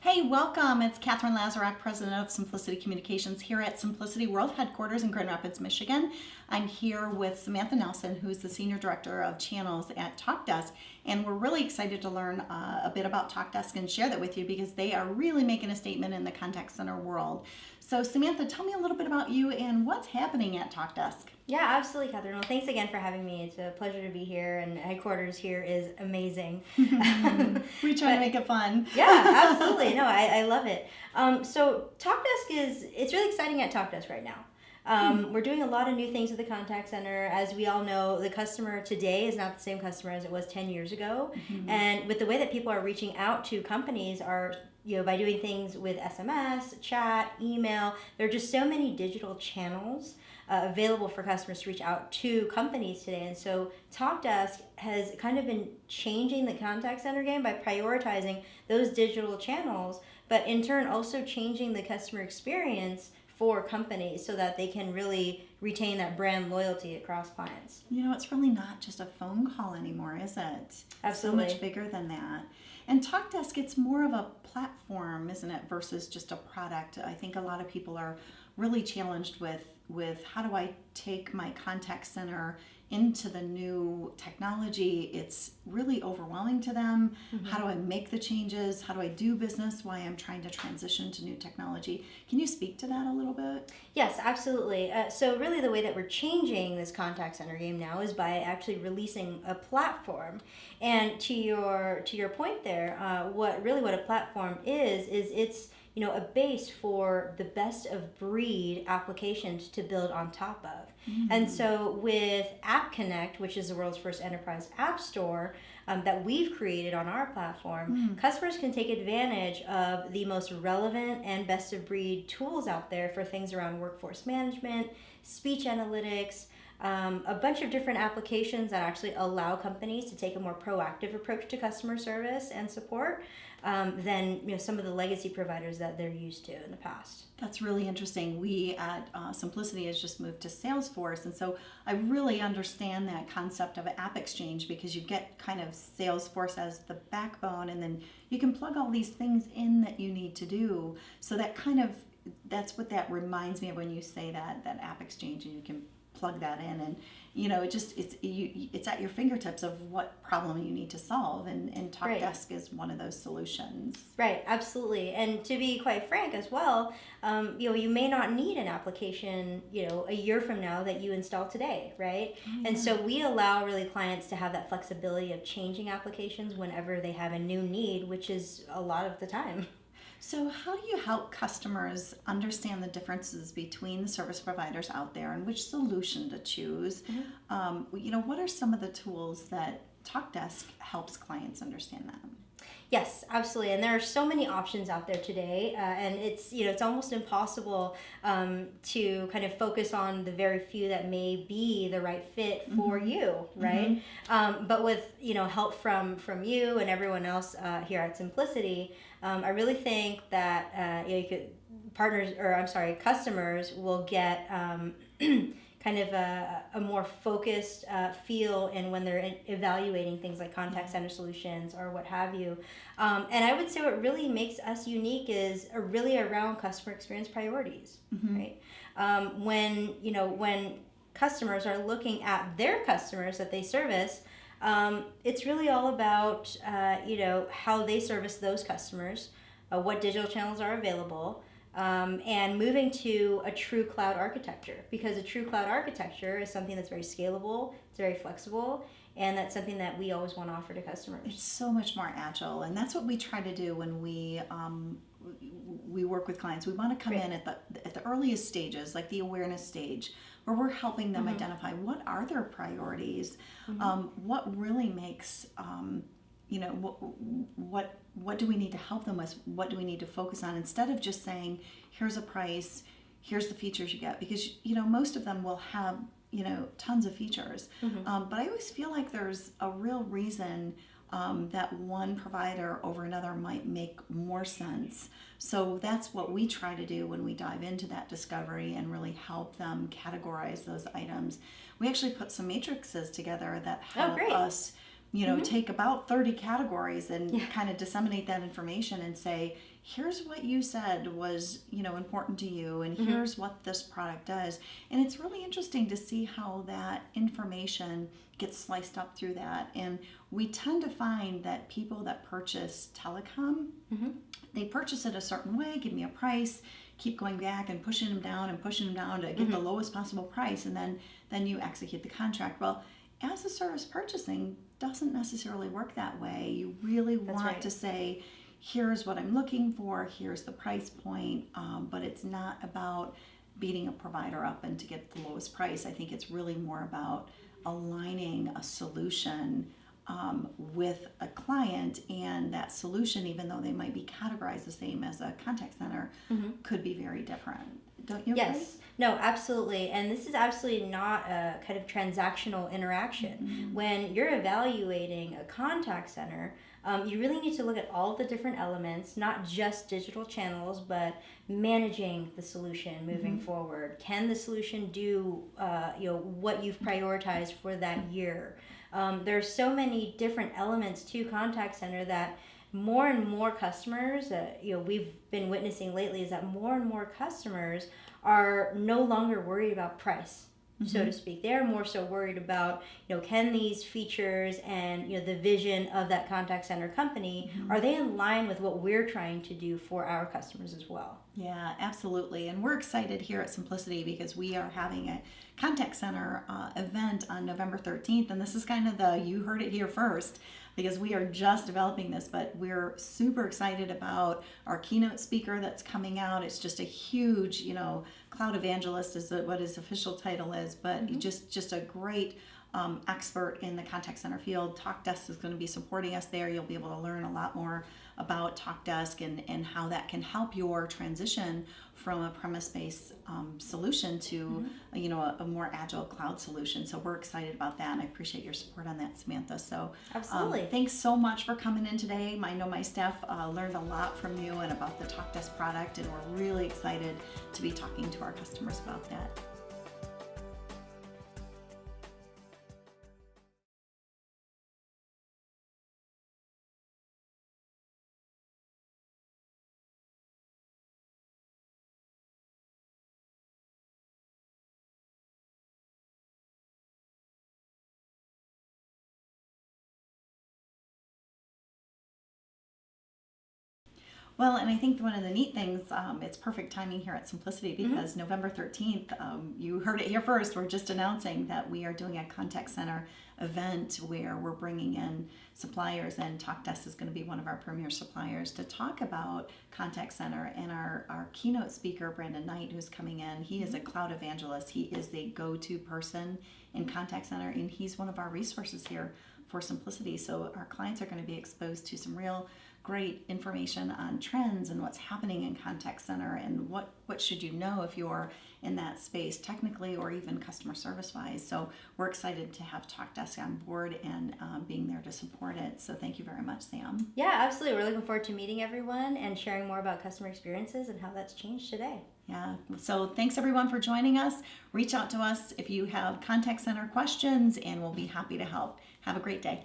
Hey, welcome. It's Catherine Lazarock, president of Symplicity Communications here at Symplicity World Headquarters in Grand Rapids, Michigan. I'm here with Samantha Nelson, who's the Senior Director of Channels at Talkdesk, and we're really excited to learn a bit about Talkdesk and share that with you because they are really making a statement in the contact center world. So Samantha, tell me a little bit about you and what's happening at Talkdesk. Yeah, absolutely, Catherine. Well, thanks again for having me. It's a pleasure to be here, and headquarters here is amazing. We try to make it fun. Yeah, absolutely. No, I love it. So Talkdesk it's really exciting at Talkdesk right now. We're doing a lot of new things with the contact center. As we all know, the customer today is not the same customer as it was 10 years ago. And with the way that people are reaching out to companies by doing things with SMS, chat, email, there are just so many digital channels available for customers to reach out to companies today. And so Talkdesk has kind of been changing the contact center game by prioritizing those digital channels, but in turn also changing the customer experience for companies so that they can really retain that brand loyalty across clients. You know, it's really not just a phone call anymore, is it? Absolutely. So much bigger than that. And Talkdesk, it's more of a platform, isn't it, versus just a product. I think a lot of people are really challenged with how do I take my contact center into the new technology. It's really overwhelming to them. How do I make the changes? How do I do business while I'm trying to transition to new technology? Can you speak to that a little bit? Yes, absolutely. So really the way that we're changing this contact center game now is by actually releasing a platform. And to your point there, what a platform is it's a base for the best of breed applications to build on top of. And so with App Connect, which is the world's first enterprise app store that we've created on our platform, customers can take advantage of the most relevant and best of breed tools out there for things around workforce management, speech analytics, a bunch of different applications that actually allow companies to take a more proactive approach to customer service and support than some of the legacy providers that they're used to in the past. That's really interesting. We at Symplicity has just moved to Salesforce, and so I really understand that concept of App Exchange because you get kind of Salesforce as the backbone, and then you can plug all these things in that you need to do. So that's what that reminds me of when you say that App Exchange, and you can plug that in, and it's at your fingertips of what problem you need to solve, and Talkdesk is one of those solutions. Right, absolutely. And to be quite frank as well, you may not need an application a year from now that you install today, right? And so we allow really clients to have that flexibility of changing applications whenever they have a new need, which is a lot of the time. So how do you help customers understand the differences between the service providers out there and which solution to choose? What are some of the tools that Talkdesk helps clients understand that? Yes, absolutely. And there are so many options out there today, and it's almost impossible to kind of focus on the very few that may be the right fit for you, right? But with help from you and everyone else here at Symplicity, I really think that customers will get kind of a more focused feel in when they're evaluating things like contact center solutions or what have you. And I would say what really makes us unique is really around customer experience priorities, right? When customers are looking at their customers that they service, it's really all about how they service those customers, what digital channels are available, and moving to a true cloud architecture, because a true cloud architecture is something that's very scalable, it's very flexible, and that's something that we always want to offer to customers. It's so much more agile, and that's what we try to do when we work with clients. We want to come in at the earliest stages, like the awareness stage, where we're helping them identify what are their priorities, what really makes what do we need to help them with, what do we need to focus on, instead of just saying here's a price, here's the features you get, because most of them will have tons of features, but I always feel like there's a real reason that one provider over another might make more sense. So that's what we try to do when we dive into that discovery and really help them categorize those items. We actually put some matrices together that help us take about 30 categories and kind of disseminate that information and say, here's what you said was, important to you, and here's what this product does. And it's really interesting to see how that information gets sliced up through that. And we tend to find that people that purchase telecom, they purchase it a certain way, give me a price, keep going back and pushing them down to get the lowest possible price, and then you execute the contract. Well, as a service purchasing doesn't necessarily work that way. You really want to say, here's what I'm looking for, here's the price point, but it's not about beating a provider up and to get the lowest price. I think it's really more about aligning a solution with a client, and that solution, even though they might be categorized the same as a contact center, could be very different. Don't you agree? Yes. No, absolutely. And this is absolutely not a kind of transactional interaction. When you're evaluating a contact center, you really need to look at all the different elements, not just digital channels, but managing the solution moving forward. Can the solution do what you've prioritized for that year? There's so many different elements to contact center that more and more customers, we've been witnessing lately, is that more and more customers are no longer worried about price, so to speak. They're more so worried about, can these features and, the vision of that contact center company, are they in line with what we're trying to do for our customers as well? Yeah, absolutely. And we're excited here at Symplicity because we are having a contact center event on November 13th. And this is kind of you heard it here first, because we are just developing this, but we're super excited about our keynote speaker that's coming out. It's just a huge, cloud evangelist is what his official title is, but just a great expert in the contact center field. Talkdesk is going to be supporting us there. You'll be able to learn a lot more about Talkdesk and how that can help your transition from a premise-based solution to a more agile cloud solution. So we're excited about that, and I appreciate your support on that, Samantha. So absolutely. Thanks so much for coming in today. I know my staff learned a lot from you and about the Talkdesk product, and we're really excited to be talking to our customers about that. Well, and I think one of the neat things, it's perfect timing here at Symplicity because November 13th, you heard it here first, we're just announcing that we are doing a contact center event where we're bringing in suppliers, and Talkdesk is going to be one of our premier suppliers to talk about contact center. And our keynote speaker, Brandon Knight, who's coming in, he is a cloud evangelist. He is the go-to person in contact center, and he's one of our resources here for Symplicity. So our clients are going to be exposed to some real great information on trends and what's happening in contact center, and what should you know if you're in that space technically or even customer service wise. So we're excited to have Talkdesk on board and being there to support it. So thank you very much, Sam. Yeah, absolutely. We're looking forward to meeting everyone and sharing more about customer experiences and how that's changed today. Yeah, so thanks everyone for joining us. Reach out to us if you have contact center questions, and we'll be happy to help. Have a great day.